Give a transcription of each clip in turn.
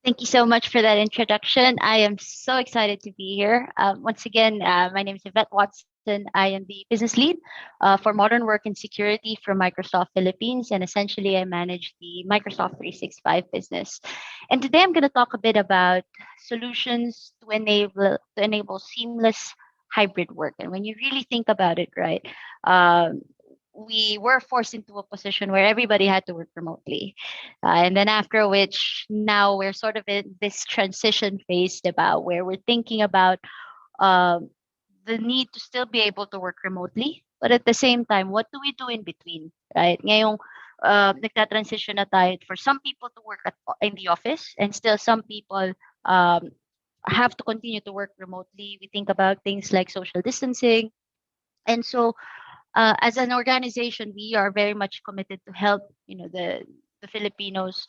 Thank you so much for that introduction. I am so excited to be here. Once again, my name is Yvette Watson. I am the business lead for modern work and security from Microsoft Philippines, and essentially, I manage the Microsoft 365 business. And today, I'm going to talk a bit about solutions to enable seamless hybrid work. And when you really think about it, right, um, we were forced into a position where everybody had to work remotely. And then after which, now we're sort of in this transition phase about where we're thinking about um, the need to still be able to work remotely. But at the same time, what do we do in between, right? Ngayong nagta-transition na tayo for some people to work in the office and still some people um, have to continue to work remotely. We think about things like social distancing. And so as an organization, we are very much committed to help, the Filipinos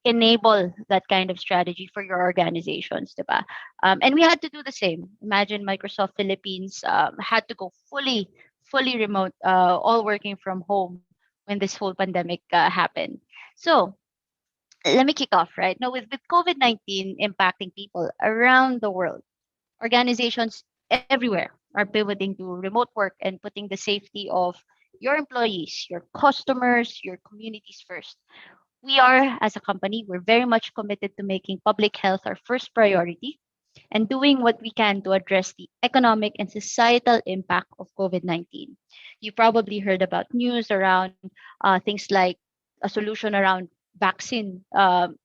enable that kind of strategy for your organizations, diba? And we had to do the same. Imagine Microsoft Philippines had to go fully remote, all working from home when this whole pandemic happened. So let me kick off, right? Now, with COVID-19 impacting people around the world, organizations everywhere are pivoting to remote work and putting the safety of your employees, your customers, your communities first. We are, as a company, we're very much committed to making public health our first priority and doing what we can to address the economic and societal impact of COVID-19. You probably heard about news around things like a solution around vaccine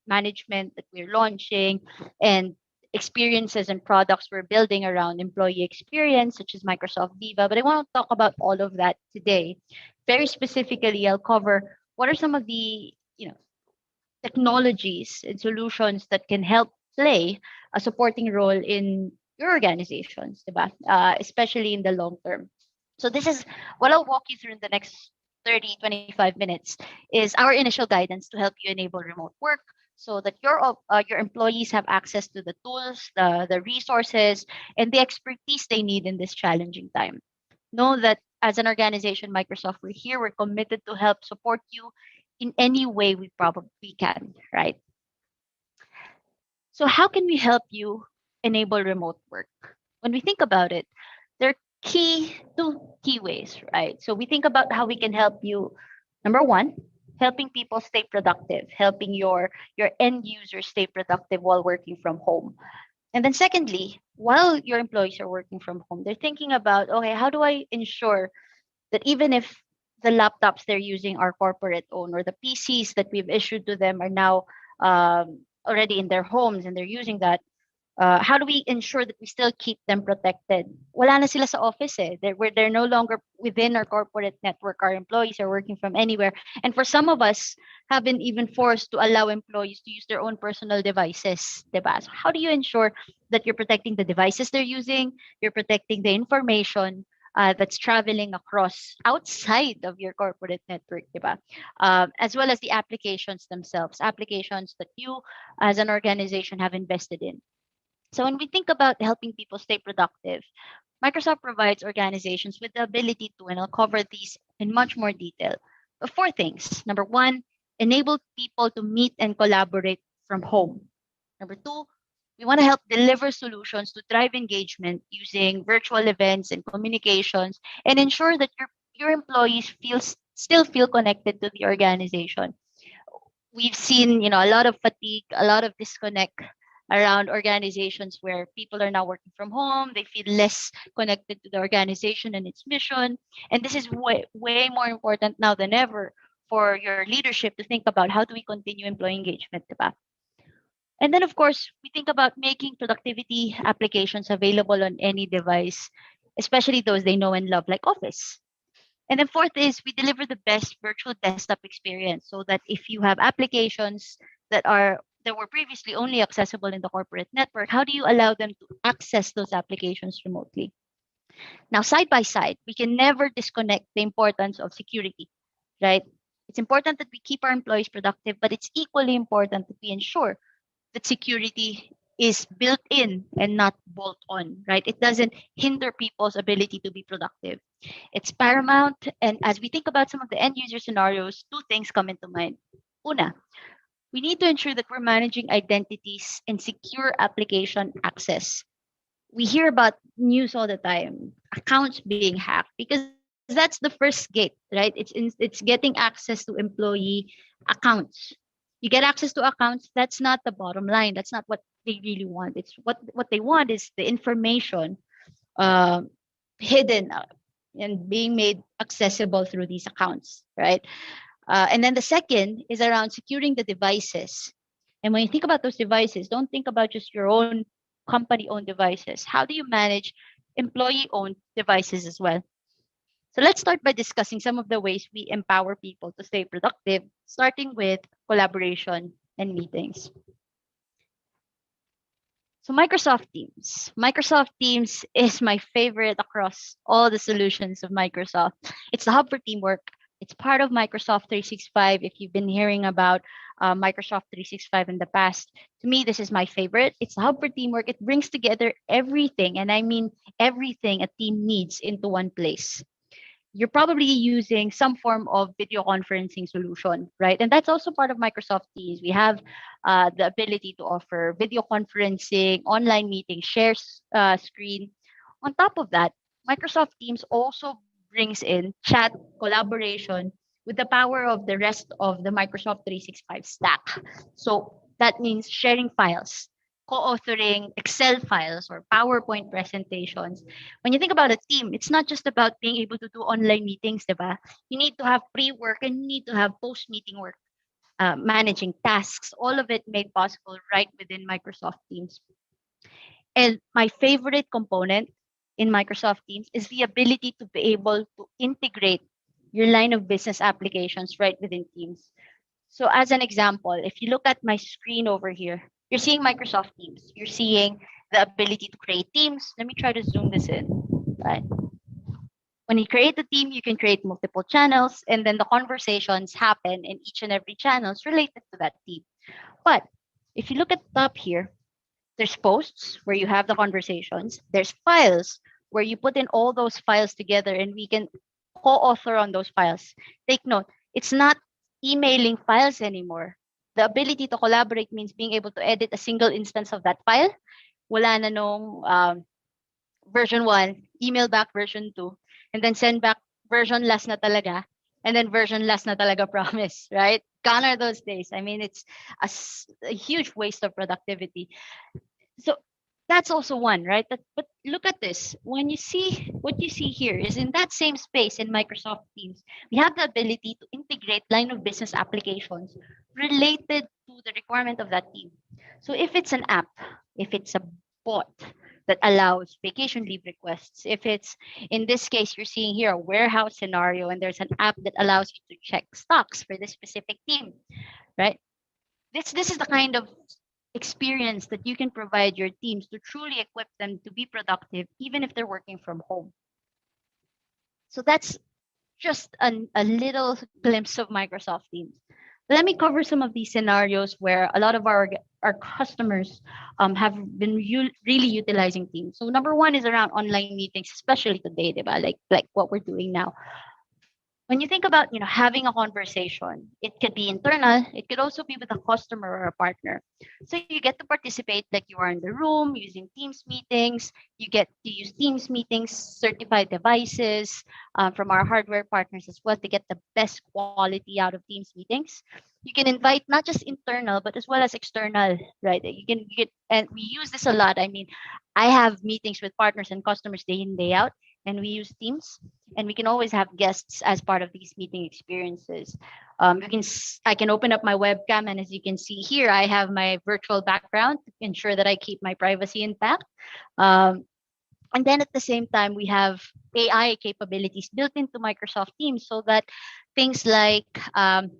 management that we're launching and experiences and products we're building around employee experience, such as Microsoft Viva. But I want to talk about all of that today. Very specifically, I'll cover what are some of the technologies and solutions that can help play a supporting role in your organizations, diba? Especially in the long term. So this is what I'll walk you through in the next 30, 25 minutes is our initial guidance to help you enable remote work so that your employees have access to the tools, the resources, and the expertise they need in this challenging time. Know that as an organization, Microsoft, we're here, we're committed to help support you in any way we probably can, right? So, how can we help you enable remote work? When we think about it, there are two key ways, right? So, we think about how we can help you. Number one, helping people stay productive, helping your end users stay productive while working from home. And then secondly, while your employees are working from home, they're thinking about, okay, how do I ensure that even if the laptops they're using are corporate owned or the PCs that we've issued to them are now already in their homes and they're using that, how do we ensure that we still keep them protected? Wala na sila sa office eh. They're no longer within our corporate network. Our employees are working from anywhere. And for some of us, have been even forced to allow employees to use their own personal devices. Diba? So how do you ensure that you're protecting the devices they're using, you're protecting the information that's traveling across outside of your corporate network, diba? As well as the applications themselves, applications that you as an organization have invested in. So when we think about helping people stay productive, Microsoft provides organizations with the ability to, and I'll cover these in much more detail. But four things. Number one, enable people to meet and collaborate from home. Number two, we want to help deliver solutions to drive engagement using virtual events and communications and ensure that your employees still feel connected to the organization. We've seen, a lot of fatigue, a lot of disconnect around organizations where people are now working from home. They feel less connected to the organization and its mission. And this is way more important now than ever for your leadership to think about how do we continue employee engagement, diba? And then, of course, we think about making productivity applications available on any device, especially those they know and love, like Office. And then fourth is we deliver the best virtual desktop experience so that if you have applications that were previously only accessible in the corporate network, how do you allow them to access those applications remotely? Now, side by side, we can never disconnect the importance of security, right? It's important that we keep our employees productive, but it's equally important that we ensure that security is built in and not bolt on, right? It doesn't hinder people's ability to be productive. It's paramount. And as we think about some of the end user scenarios, two things come into mind. Una, We need to ensure that we're managing identities and secure application access. We hear about news all the time, accounts being hacked, because that's the first gate, right? It's getting access to employee accounts. You get access to accounts, that's not the bottom line. That's not what they really want. It's what they want is the information uh, hidden and being made accessible through these accounts, right? And then the second is around securing the devices. And when you think about those devices, don't think about just your own company owned devices. How do you manage employee owned devices as well? So let's start by discussing some of the ways we empower people to stay productive, starting with collaboration and meetings. So Microsoft Teams. Microsoft Teams is my favorite across all the solutions of Microsoft. It's the hub for teamwork. It's part of Microsoft 365. If you've been hearing about Microsoft 365 in the past, to me, this is my favorite. It's the hub for teamwork. It brings together everything, and I mean everything a team needs into one place. You're probably using some form of video conferencing solution, right? And that's also part of Microsoft Teams. We have the ability to offer video conferencing, online meetings, share screen. On top of that, Microsoft Teams also brings in chat collaboration with the power of the rest of the Microsoft 365 stack. So that means sharing files, co-authoring Excel files or PowerPoint presentations. When you think about a team, it's not just about being able to do online meetings, diba? You need to have pre-work and you need to have post-meeting work, managing tasks, all of it made possible right within Microsoft Teams. And my favorite component in Microsoft Teams is the ability to be able to integrate your line of business applications right within Teams. So as an example, if you look at my screen over here, you're seeing Microsoft Teams. You're seeing the ability to create teams. Let me try to zoom this in. Right. When you create a team, you can create multiple channels, and then the conversations happen in each and every channels related to that team. But if you look at the top here, there's posts where you have the conversations. There's files where you put in all those files together and we can co-author on those files. Take note, it's not emailing files anymore. The ability to collaborate means being able to edit a single instance of that file. Wala na nung version 1, email back version 2, and then send back version last na talaga, and then version last na talaga promise, right? Gone are those days. I mean, it's a huge waste of productivity. So that's also one, right? But look at this. When you see what you see here is in that same space in Microsoft Teams, we have the ability to integrate line of business applications related to the requirement of that team. So if it's an app, if it's a bot that allows vacation leave requests, if it's in this case, you're seeing here a warehouse scenario and there's an app that allows you to check stocks for this specific team, right? This is the kind of experience that you can provide your teams to truly equip them to be productive even if they're working from home. So that's just a little glimpse of Microsoft Teams. Let me cover some of these scenarios where a lot of our customers have been really utilizing Teams. So number one is around online meetings, especially today, diba? Like what we're doing now. When you think about having a conversation, it could be internal, it could also be with a customer or a partner. So you get to participate like you are in the room using Teams meetings. You get to use Teams meetings, certified devices from our hardware partners as well to get the best quality out of Teams meetings. You can invite not just internal but as well as external, right? You get, and we use this a lot. I mean, I have meetings with partners and customers day in day out, and we use Teams, and we can always have guests as part of these meeting experiences. I can open up my webcam, and as you can see here, I have my virtual background to ensure that I keep my privacy intact. Um, and then at the same time, we have AI capabilities built into Microsoft Teams so that things like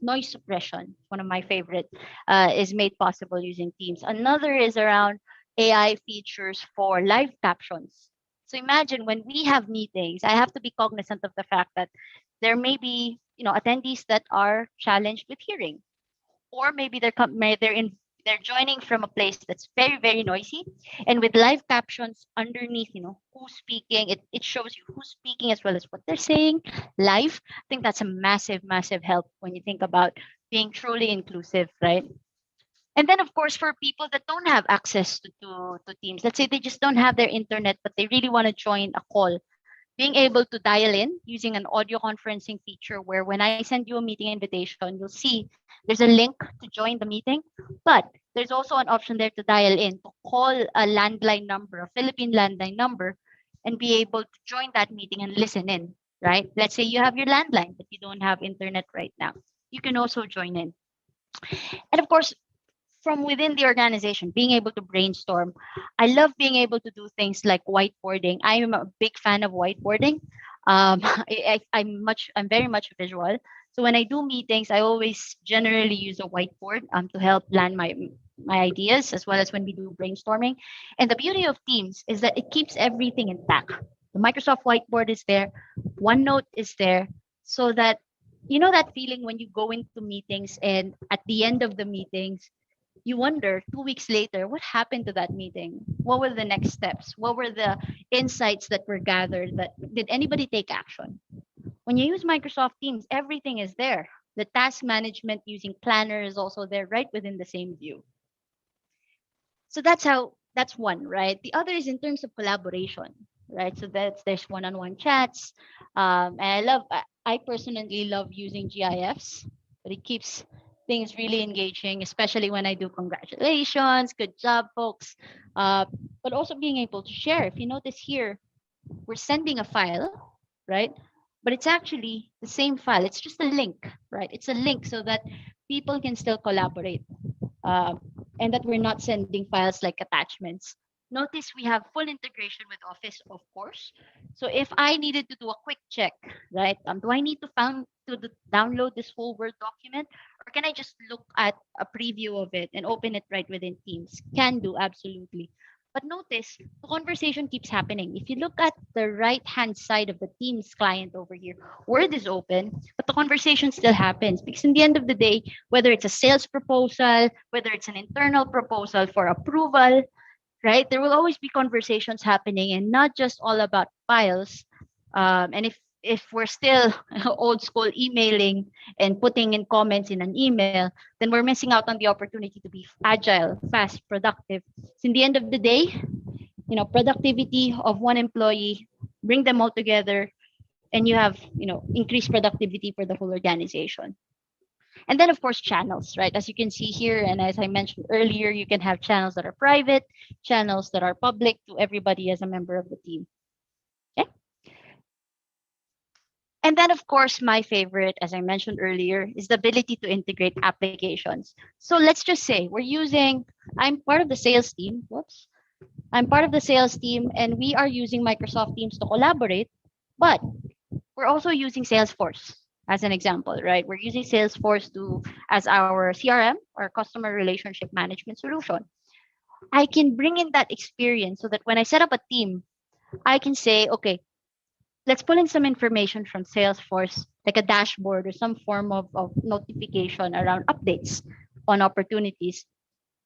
noise suppression, one of my favorite, is made possible using Teams. Another is around AI features for live captions. So imagine when we have meetings, I have to be cognizant of the fact that there may be attendees that are challenged with hearing, or maybe they're joining from a place that's very very noisy, and with live captions underneath who's speaking, it shows you who's speaking as well as what they're saying live. I think that's a massive help when you think about being truly inclusive, right? And then, of course, for people that don't have access to Teams, let's say they just don't have their internet, but they really want to join a call, being able to dial in using an audio conferencing feature where when I send you a meeting invitation, you'll see there's a link to join the meeting, but there's also an option there to dial in, to call a landline number, a Philippine landline number, and be able to join that meeting and listen in, right? Let's say you have your landline, but you don't have internet right now. You can also join in. And of course, from within the organization, being able to brainstorm. I love being able to do things like whiteboarding. I am a big fan of whiteboarding. I'm very much visual. So when I do meetings, I always generally use a whiteboard to help plan my ideas, as well as when we do brainstorming. And the beauty of Teams is that it keeps everything intact. The Microsoft whiteboard is there, OneNote is there, so that you know that feeling when you go into meetings and at the end of the meetings you wonder 2 weeks later what happened to that meeting, what were the next steps, what were the insights that were gathered, that did anybody take action. When you use Microsoft Teams, everything is there. The task management using planner is also there right within the same view. So that's one, right? The other is in terms of collaboration, right? So there's one-on-one chats. And I personally love using GIFs, but it keeps things really engaging, especially when I do congratulations, good job, folks. Uh, but also being able to share. If you notice here, we're sending a file, right? But it's actually the same file. It's just a link, right? It's a link so that people can still collaborate, uh, and that we're not sending files like attachments. Notice we have full integration with Office, of course. So if I needed to do a quick check, right? Do I need to download this whole Word document, or can I just look at a preview of it and open it right within Teams? Can do, absolutely. But notice the conversation keeps happening. If you look at the right hand side of the Teams client over here, Word is open, but the conversation still happens because in the end of the day, whether it's a sales proposal, whether it's an internal proposal for approval, right? There will always be conversations happening and not just all about files. And if we're still old school emailing and putting in comments in an email, then we're missing out on the opportunity to be agile, fast, productive. So in the end of the day, productivity of one employee, bring them all together, and you have, increased productivity for the whole organization. And then, of course, channels, right? As you can see here, and as I mentioned earlier, you can have channels that are private, channels that are public to everybody as a member of the team. Okay. And then, of course, my favorite, as I mentioned earlier, is the ability to integrate applications. So let's just say I'm part of the sales team. Whoops. I'm part of the sales team, and we are using Microsoft Teams to collaborate, but we're also using Salesforce as an example, right? We're using Salesforce as our CRM or customer relationship management solution. I can bring in that experience so that when I set up a team, I can say, okay, let's pull in some information from Salesforce, like a dashboard or some form of notification around updates on opportunities.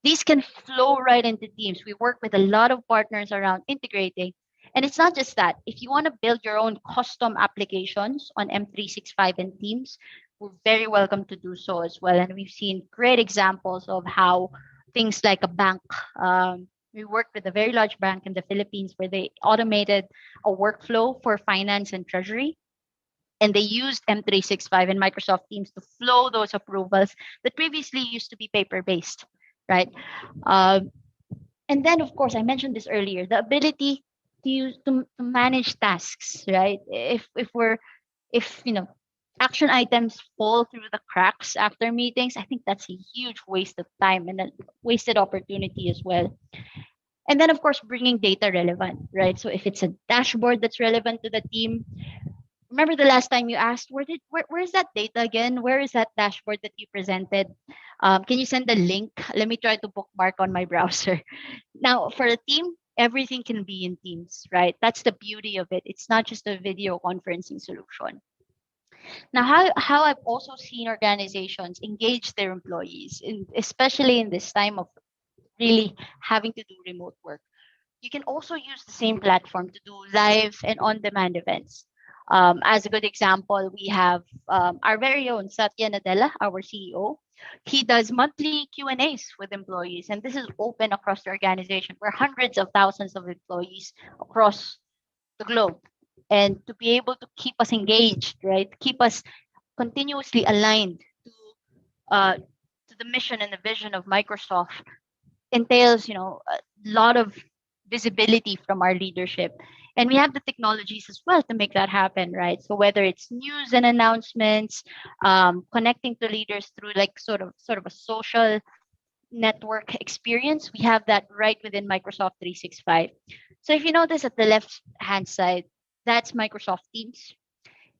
These can flow right into Teams. We work with a lot of partners around integrating. And it's not just that. If you want to build your own custom applications on M365 and Teams, we're very welcome to do so as well. And we've seen great examples of how things like a bank, we worked with a very large bank in the Philippines where they automated a workflow for finance and treasury. And they used M365 and Microsoft Teams to flow those approvals that previously used to be paper-based, right? And then, of course, I mentioned this earlier, the ability to manage tasks, right? If action items fall through the cracks after meetings, I think that's a huge waste of time and a wasted opportunity as well. And then, of course, bringing data relevant, right? So if it's a dashboard that's relevant to the team, remember the last time you asked, where's that data again? Where is that dashboard that you presented? Can you send the link? Let me try to bookmark on my browser. Now, for a team, everything can be in Teams, right? That's the beauty of it. It's not just a video conferencing solution. Now, how I've also seen organizations engage their employees, especially in this time of really having to do remote work. You can also use the same platform to do live and on-demand events. As a good example, we have our very own Satya Nadella, our CEO. He does monthly Q&As with employees, and this is open across the organization. We're hundreds of thousands of employees across the globe. And to be able to keep us engaged, right? Keep us continuously aligned uh, to the mission and the vision of Microsoft entails, a lot of visibility from our leadership. And we have the technologies as well to make that happen, right? So whether it's news and announcements, connecting to leaders through like sort of a social network experience, we have that right within Microsoft 365. So if you notice at the left hand side, that's Microsoft Teams.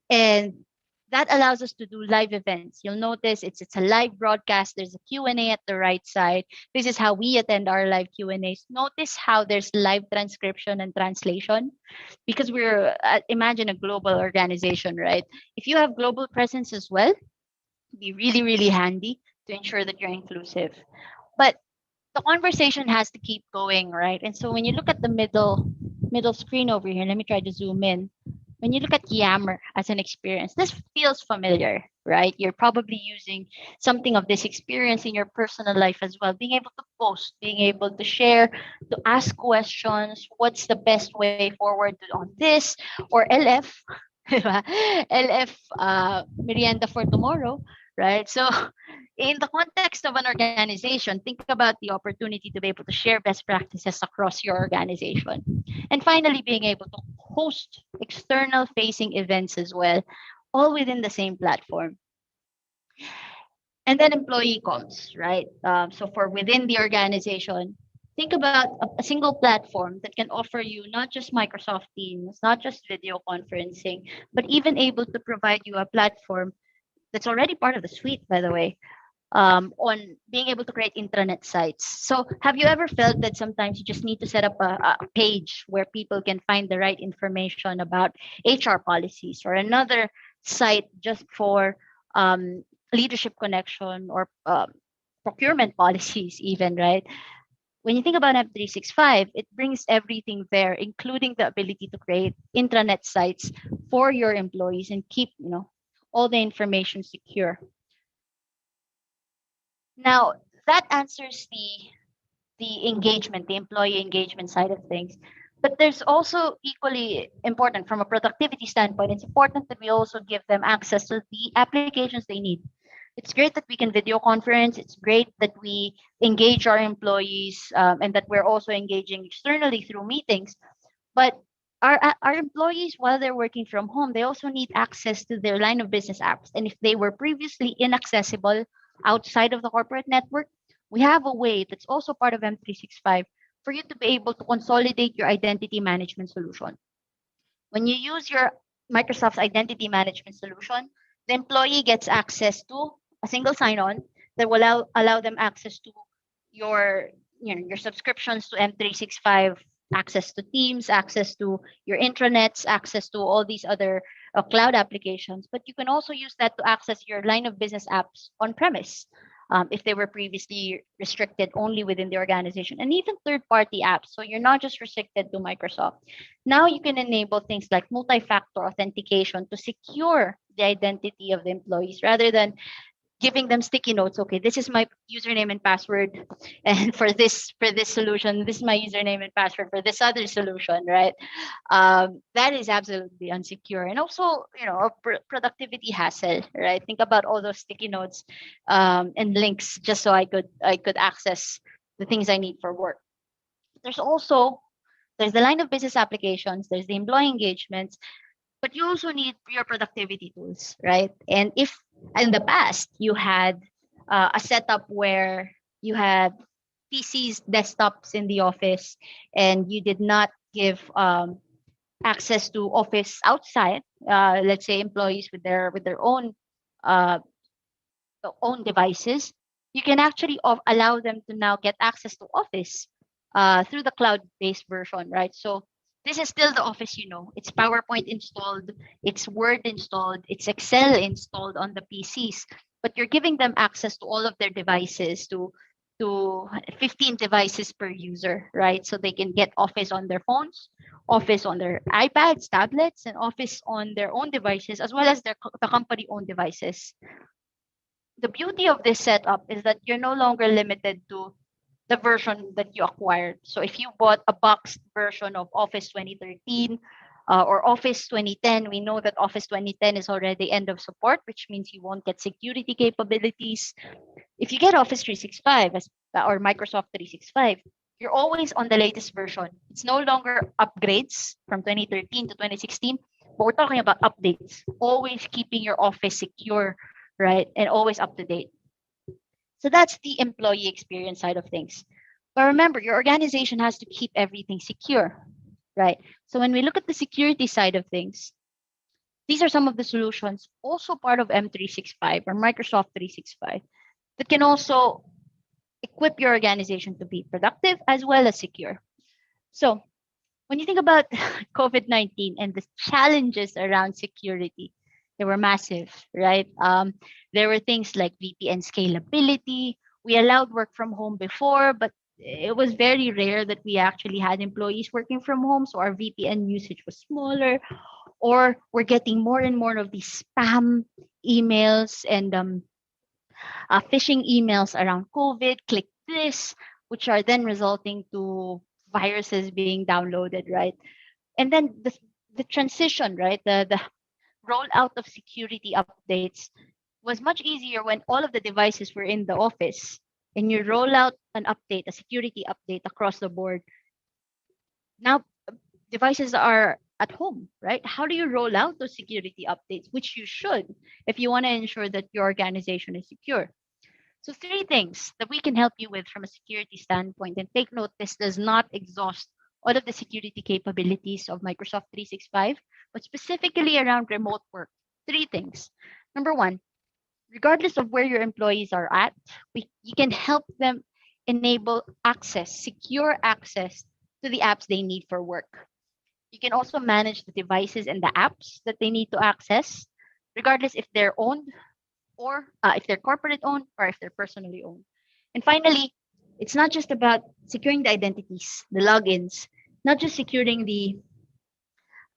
And that allows us to do live events. You'll notice it's a live broadcast. There's a Q&A at the right side. This is how we attend our live Q&As. Notice how there's live transcription and translation because we're imagine a global organization, right? If you have global presence as well, it'd be really really handy to ensure that you're inclusive. But the conversation has to keep going, right? And so when you look at the middle screen over here, let me try to zoom in. When you look at Yammer as an experience, this feels familiar, right? You're probably using something of this experience in your personal life as well. Being able to post, being able to share, to ask questions, what's the best way forward on this, or LF, LF merienda for tomorrow, right? So in the context of an organization, think about the opportunity to be able to share best practices across your organization. And finally, being able to host external facing events as well, all within the same platform. And then employee calls, right? So for within the organization, think about a single platform that can offer you not just Microsoft Teams, not just video conferencing, but even able to provide you a platform that's already part of the suite, by the way, on being able to create intranet sites. So, have you ever felt that sometimes you just need to set up a page where people can find the right information about HR policies or another site just for leadership connection or procurement policies, even, right? When you think about M365, it brings everything there, including the ability to create intranet sites for your employees and keep, all the information secure. Now, that answers the engagement, the employee engagement side of things. But there's also equally important from a productivity standpoint, it's important that we also give them access to the applications they need. It's great that we can video conference. It's great that we engage our employees and that we're also engaging externally through meetings. But our employees, while they're working from home, they also need access to their line of business apps. And if they were previously inaccessible outside of the corporate network, we have a way that's also part of M365 for you to be able to consolidate your identity management solution. When you use your Microsoft's identity management solution, the employee gets access to a single sign-on that will allow them access to your your subscriptions to M365, access to Teams, access to your intranets, access to all these other cloud applications. But you can also use that to access your line of business apps on premise. If they were previously restricted only within the organization, and even third-party apps. So you're not just restricted to Microsoft. Now you can enable things like multi-factor authentication to secure the identity of the employees rather than giving them sticky notes. Okay, this is my username and password, and for this solution, this is my username and password for this other solution, right? That is absolutely unsecure, and also a productivity hassle, right? Think about all those sticky notes and links just so I could access the things I need for work. There's also there's the line of business applications, there's the employee engagements, but you also need your productivity tools, right? And if in the past you had a setup where you had PCs, desktops in the office, and you did not give access to office outside, let's say employees with their uh, own devices, you can actually allow them to now get access to Office through the cloud-based version, right? So this is still the Office, it's PowerPoint installed, it's Word installed, it's Excel installed on the PCs, but you're giving them access to all of their devices, to 15 devices per user, right? So they can get Office on their phones, Office on their iPads, tablets, and Office on their own devices, as well as the company-owned devices. The beauty of this setup is that you're no longer limited to the version that you acquired. So if you bought a boxed version of Office 2013 or Office 2010, we know that Office 2010 is already end of support, which means you won't get security capabilities. If you get Office 365 or Microsoft 365, you're always on the latest version. It's no longer upgrades from 2013 to 2016, but we're talking about updates, always keeping your office secure, right? And always up to date. So that's the employee experience side of things. But remember, your organization has to keep everything secure, right? So when we look at the security side of things, these are some of the solutions also part of M365 or Microsoft 365 that can also equip your organization to be productive as well as secure. So when you think about COVID-19 and the challenges around security, they were massive, right? There were things like VPN scalability. We allowed work from home before, but it was very rare that we actually had employees working from home. So our VPN usage was smaller, or we're getting more and more of these spam emails and phishing emails around COVID, click this, which are then resulting to viruses being downloaded, right? And then the transition, right? The rollout of security updates was much easier when all of the devices were in the office and you roll out an update, a security update across the board. Now devices are at home, right? How do you roll out those security updates, which you should if you want to ensure that your organization is secure? So three things that we can help you with from a security standpoint. And take note, this does not exhaust all of the security capabilities of Microsoft 365, but specifically around remote work. Three things. Number one, regardless of where your employees are at, you can help them enable access, secure access to the apps they need for work. You can also manage the devices and the apps that they need to access, regardless if they're owned or if they're corporate owned or if they're personally owned. And finally, it's not just about securing the identities, the logins, not just securing the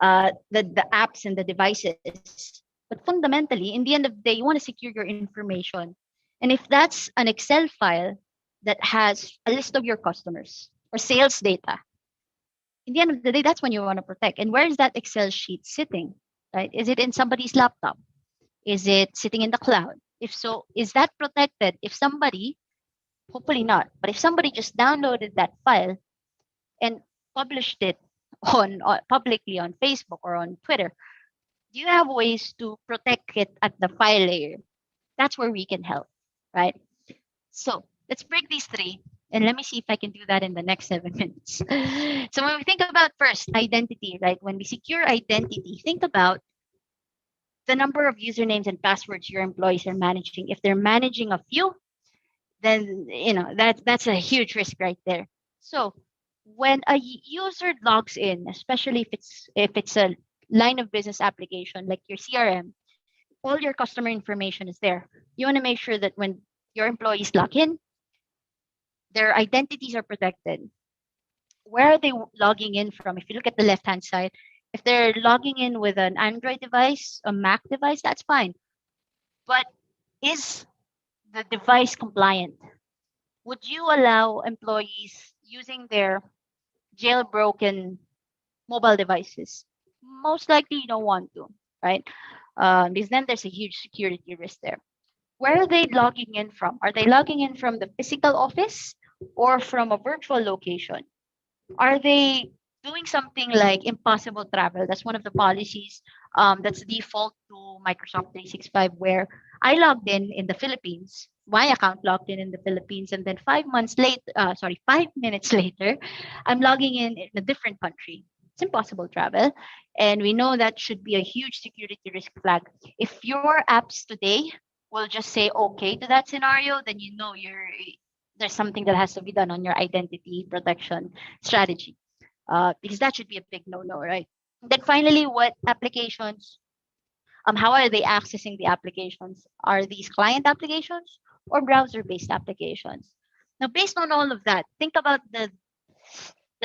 apps and the devices, but fundamentally, in the end of the day, you want to secure your information. And if that's an Excel file that has a list of your customers or sales data, in the end of the day, that's when you want to protect. And where is that Excel sheet sitting? Right? Is it in somebody's laptop? Is it sitting in the cloud? If so, is that protected? If somebody, hopefully not, but if somebody just downloaded that file and published it on publicly on Facebook or on Twitter, do you have ways to protect it at the file layer? That's where we can help, right? So let's break these three. And let me see if I can do that in the next 7 minutes. So when we think about first identity, right? When we secure identity, think about the number of usernames and passwords your employees are managing. If they're managing a few, then that's a huge risk right there. So when a user logs in, especially if it's a line of business application like your CRM, all your customer information is there. You want to make sure that when your employees log in, their identities are protected. Where are they logging in from? If you look at the left hand side, if they're logging in with an Android device, a Mac device, that's fine. But is the device compliant? Would you allow employees using their jailbroken mobile devices? Most likely you don't want to, right? Because then there's a huge security risk there. Where are they logging in from? Are they logging in from the physical office or from a virtual location? Are they doing something like impossible travel? That's one of the policies that's default to Microsoft 365, where I logged in the Philippines. My account logged in the Philippines, and then 5 months later, 5 minutes later, I'm logging in a different country. It's impossible travel, and we know that should be a huge security risk flag. If your apps today will just say okay to that scenario, then you know there's something that has to be done on your identity protection strategy, because that should be a big no-no, right? Then finally, what applications? How are they accessing the applications? Are these client applications or browser-based applications? Now, based on all of that, think about the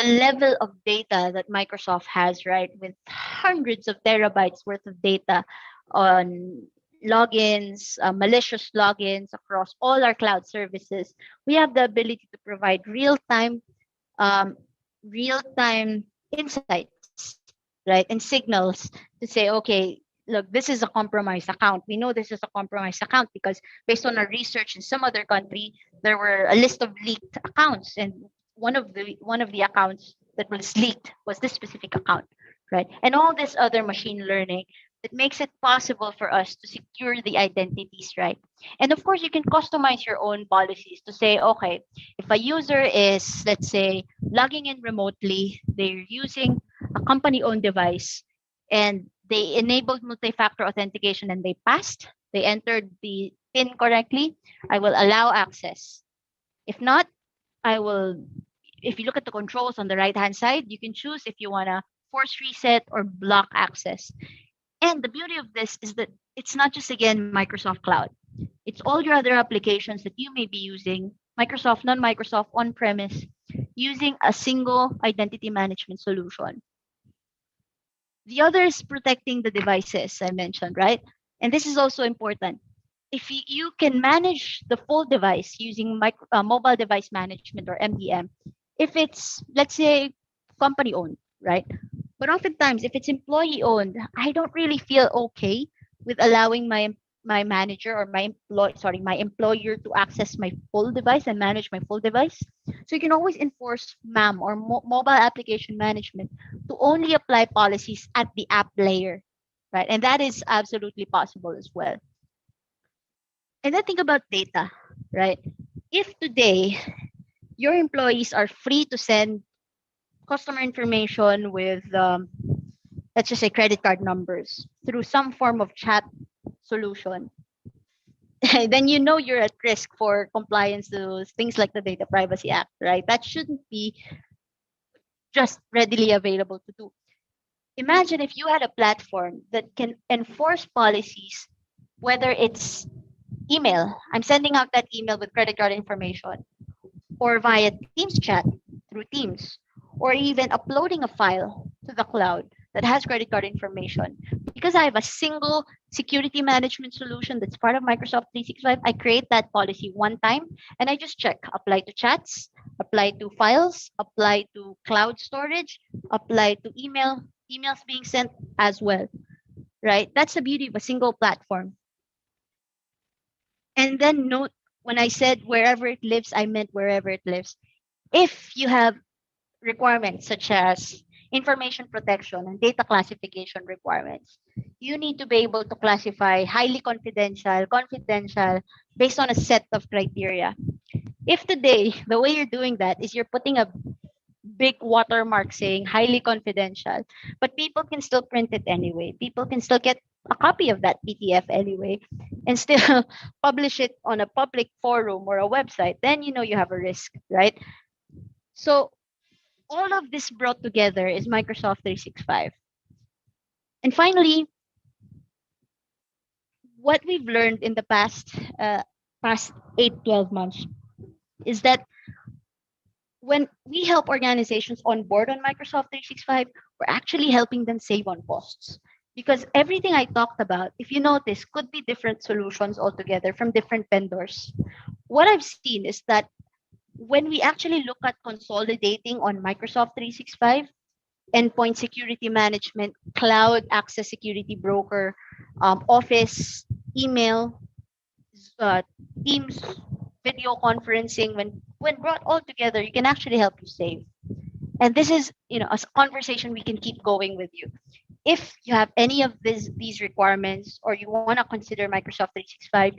level of data that Microsoft has, right, with hundreds of terabytes worth of data on logins, malicious logins across all our cloud services, we have the ability to provide um, real-time insights, right, and signals to say, okay, look, this is a compromised account. We know this is a compromised account because based on our research in some other country, there were a list of leaked accounts, and one of the accounts that was leaked was this specific account, right? And all this other machine learning that makes it possible for us to secure the identities, right? And of course, you can customize your own policies to say, okay, if a user is, let's say, logging in remotely, they're using a company owned device and they enabled multi-factor authentication and they passed, they entered the PIN correctly, I will allow access. If not, I will, if you look at the controls on the right hand side, you can choose if you want to force reset or block access. And the beauty of this is that it's not just, again, Microsoft Cloud. It's all your other applications that you may be using, Microsoft, non-Microsoft, on-premise, using a single identity management solution. The other is protecting the devices I mentioned, right? And this is also important. If you can manage the full device using mobile device management or MDM, if it's, let's say, company owned, right? But oftentimes, if it's employee owned, I don't really feel okay with allowing my manager or my employer to access my full device and manage my full device. So you can always enforce MAM or mobile application management to only apply policies at the app layer, right? And that is absolutely possible as well. And then think about data, right? If today your employees are free to send customer information with, let's just say, credit card numbers through some form of chat solution, then you know you're at risk for compliance to things like the Data Privacy Act, right? That shouldn't be just readily available to do. Imagine if you had a platform that can enforce policies, whether it's email, I'm sending out that email with credit card information, or via Teams chat through Teams, or even uploading a file to the cloud that has credit card information. Because I have a single security management solution that's part of Microsoft 365, I create that policy one time and I just check apply to chats, apply to files, apply to cloud storage, apply to emails being sent as well, right? That's the beauty of a single platform. And then note, when I said wherever it lives, I meant wherever it lives. If you have requirements such as information protection and data classification requirements, you need to be able to classify highly confidential, based on a set of criteria. If today, the way you're doing that is you're putting a big watermark saying highly confidential, but people can still print it anyway. People can still get a copy of that PDF anyway and still publish it on a public forum or a website, then you know you have a risk, right? So all of this brought together is Microsoft 365. And finally, what we've learned in the past 8-12 months is that when we help organizations on board on Microsoft 365, we're actually helping them save on costs. Because everything I talked about, if you notice, could be different solutions altogether from different vendors. What I've seen is that when we actually look at consolidating on Microsoft 365, endpoint security management, cloud access security broker, Office, email, uh, Teams, video conferencing, when brought all together, you can actually help you save. And this is, a conversation we can keep going with you. If you have any of these requirements or you want to consider Microsoft 365,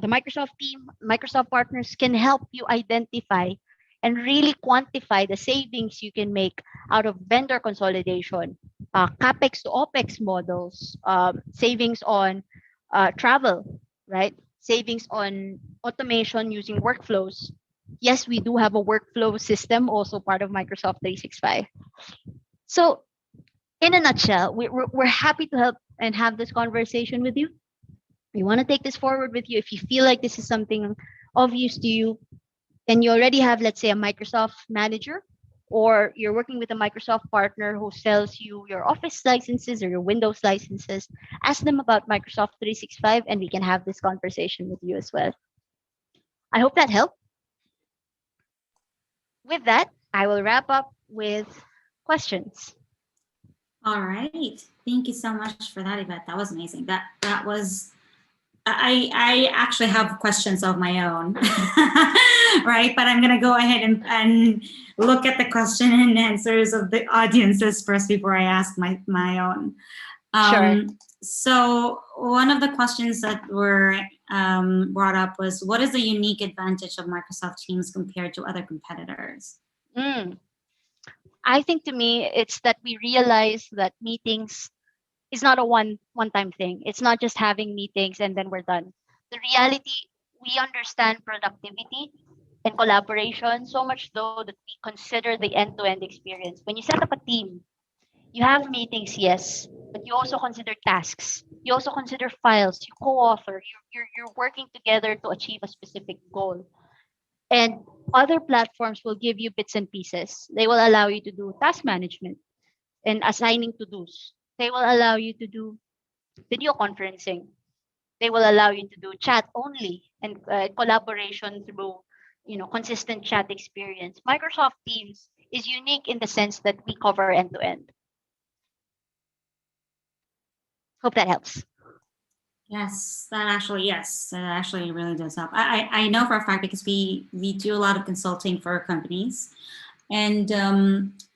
the Microsoft team, Microsoft partners can help you identify and really quantify the savings you can make out of vendor consolidation, CapEx to OpEx models, savings on travel, right? Savings on automation using workflows. Yes, we do have a workflow system, also part of Microsoft 365. So in a nutshell, we're happy to help and have this conversation with you. We want to take this forward with you. If you feel like this is something obvious to you, and you already have, let's say, a Microsoft manager, or you're working with a Microsoft partner who sells you your Office licenses or your Windows licenses, ask them about Microsoft 365 and we can have this conversation with you as well. I hope that helped. With that, I will wrap up with questions. All right. Thank you so much for that, Yvette. That was amazing. That was I actually have questions of my own, right? But I'm gonna go ahead and look at the question and answers of the audiences first before I ask my own. Sure. So one of the questions that were brought up was, what is the unique advantage of Microsoft Teams compared to other competitors? Mm. I think to me, it's that we realize that meetings is not a one time thing. It's not just having meetings and then we're done. The reality, we understand productivity and collaboration so much though that we consider the end-to-end experience. When you set up a team, you have meetings, yes, but you also consider tasks. You also consider files. You co-author. You're working together to achieve a specific goal. And other platforms will give you bits and pieces. They will allow you to do task management and assigning to dos. They will allow you to do video conferencing. They will allow you to do chat only and collaboration through, consistent chat experience. Microsoft Teams is unique in the sense that we cover end to end. Hope that helps. Yes, that actually really does help. I know for a fact because we do a lot of consulting for companies, and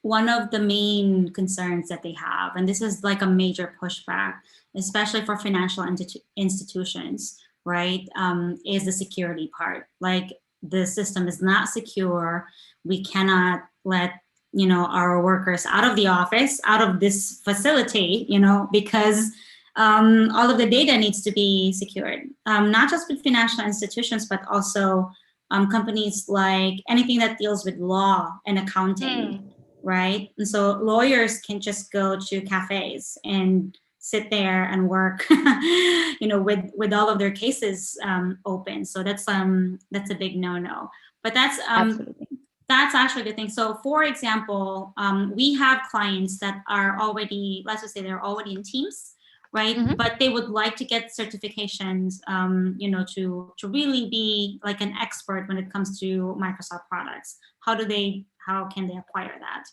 one of the main concerns that they have, and this is like a major pushback, especially for financial institutions, right, is the security part. Like the system is not secure. We cannot let our workers out of the office, out of this facility, because all of the data needs to be secured, not just with financial institutions, but also companies like anything that deals with law and accounting, right? And so lawyers can just go to cafes and sit there and work, with all of their cases open. So that's a big no-no. But Absolutely. that's actually the thing. So for example, we have clients that are already, let's just say they're already in Teams, right? Mm-hmm. But they would like to get certifications, to really be like an expert when it comes to Microsoft products. How can they acquire that?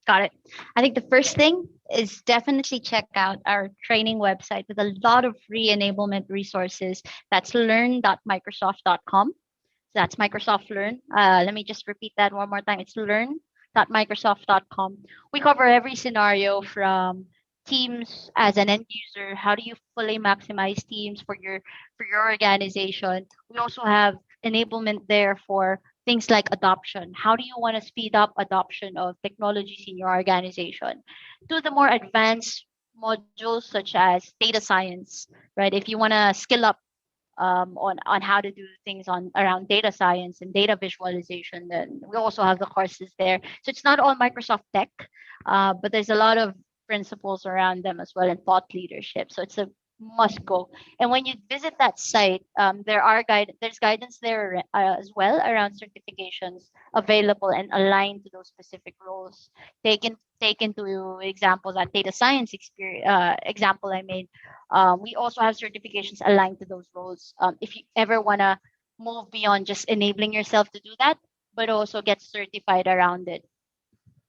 Got it. I think the first thing is definitely check out our training website with a lot of free enablement resources. That's learn.microsoft.com. That's Microsoft Learn. Let me just repeat that one more time. It's learn.microsoft.com. We cover every scenario from Teams as an end user. How do you fully maximize Teams for your organization? We also have enablement there for things like adoption. How do you want to speed up adoption of technologies in your organization? To the more advanced modules such as data science, right? If you want to skill up on how to do things on around data science and data visualization. Then we also have the courses there. So it's not all Microsoft tech, but there's a lot of principles around them as well and thought leadership. So it's a must go. And when you visit that site, there's guidance there as well around certifications available and aligned to those specific roles. Take into example that data science example I made. We also have certifications aligned to those roles. If you ever want to move beyond just enabling yourself to do that, but also get certified around it.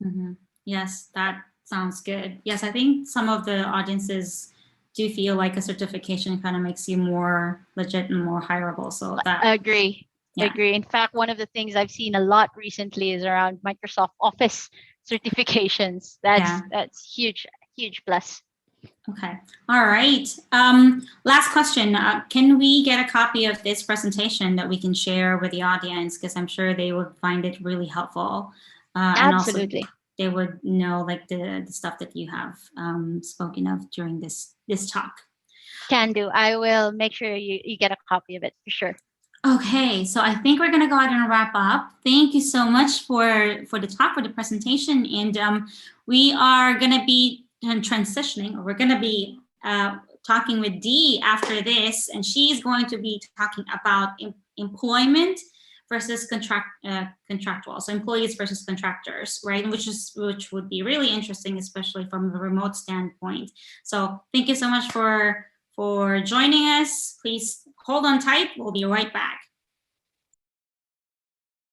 Mm-hmm. Yes, that sounds good. Yes, I think some of the audiences do feel like a certification kind of makes you more legit and more hireable. So that, Agree. yeah. Agree. In fact, one of the things I've seen a lot recently is around Microsoft Office certifications. That's huge, huge plus. Okay. All right. Last question. Can we get a copy of this presentation that we can share with the audience? Because I'm sure they would find it really helpful. And also Absolutely. they would know like the stuff that you have spoken of during this talk. Can do. I will make sure you get a copy of it for sure. Okay, so I think we're gonna go ahead and wrap up. Thank you so much for the talk, for the presentation, and we are gonna be transitioning, or we're gonna be talking with Dee after this, and she's going to be talking about employment versus contractual, so employees versus contractors, right? Which would be really interesting, especially from a remote standpoint. So thank you so much for joining us. Please hold on tight. We'll be right back.